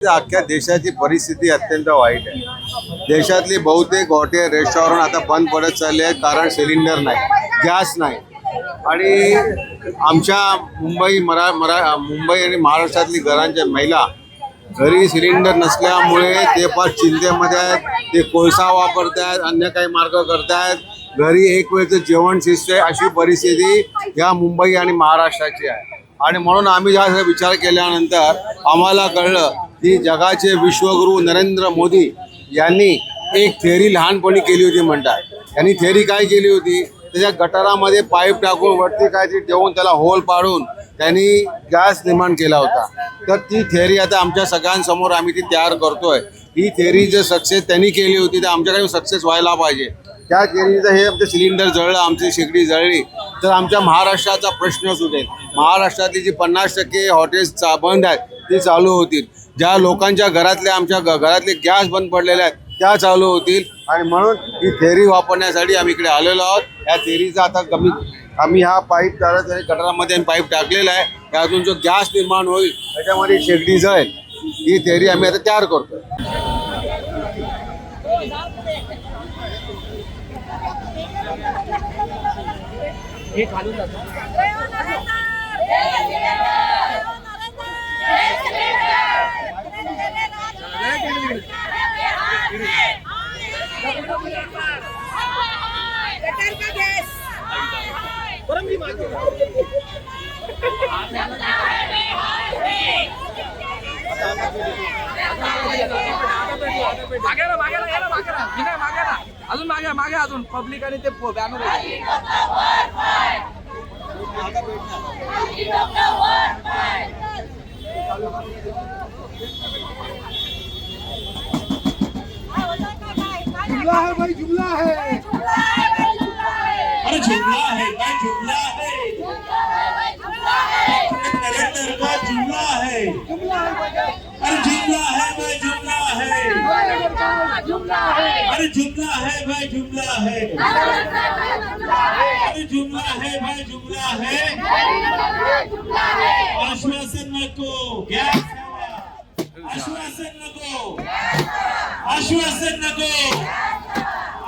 अख्ख्या देशाची परिस्थिती अत्यंत वाईट आहे। देशातली बहुतेक हॉटेल रेस्टॉरंट आता बंद पडत चालले आहेत, कारण सिलेंडर नाही, गॅस नाही। आणि आमच्या मुंबई आणि महाराष्ट्रातली घरांच्या महिला घरी सिलेंडर नसल्यामुळे ते फार चिंतेमध्ये आहेत। ते कोळसा वापरत आहेत, अन्य काही मार्ग करत आहेत। घरी एक वेळचं जेवण शिजते अशी परिस्थिती या मुंबई आणि महाराष्ट्राची आहे। आणि म्हणून आम्ही या विचार केल्यानंतर आम्हाला कळलं की जगाचे विश्वगुरू नरेंद्र मोदी यांनी एक थेअरी लहानपणी केली होती म्हणतात। त्यांनी थेअरी काय केली होती, त्याच्या गटारामध्ये पाईप टाकून वरती काहीतरी ठेवून त्याला होल पाडून त्यांनी गॅस निर्माण केला होता। तर ती थेअरी आता आमच्या सगळ्यांसमोर आम्ही ती तयार करतोय। ही थेअरी जर सक्सेस त्यांनी केली होती तर आमच्याकडे सक्सेस व्हायला पाहिजे। त्या थेअरीचं हे आमचं सिलेंडर जळलं, आमची शेगडी जळली तर आमच्या महाराष्ट्राचा प्रश्न सुटेल। महाराष्ट्रातली जी 50% हॉटेल्स बंद आहेत ती चालू होतील। ज्या लोकांच्या घरातले आमच्या घरातले गॅस बंद पडलेले आहेत त्या चालू होतील। आणि म्हणून ही थेअरी वापरण्यासाठी आम्ही इकडे आलेलो आहोत। या थेअरीचा आता आम्ही हा पाईप गटारामध्ये पाईप टाकलेला आहे, त्यातून जो गॅस निर्माण होईल त्याच्यामध्ये शेगडी जळेल। ही थेअरी आम्ही आता तयार करतोय। अजून मागे अजून पब्लिक आणि ते बॅनर जुमला है भाई, जुमला है। अरे जुमला है भाई, जुमला है। नरेंद्र का जुमला है। अरे जुमला है भाई, जुमला है। अरे जुमला है भाई, जुमला है। अरे जुमला है भाई, जुमला है। आश्वासन नको, गॅस हवा। आश्वासन नको, आश्वासन नको।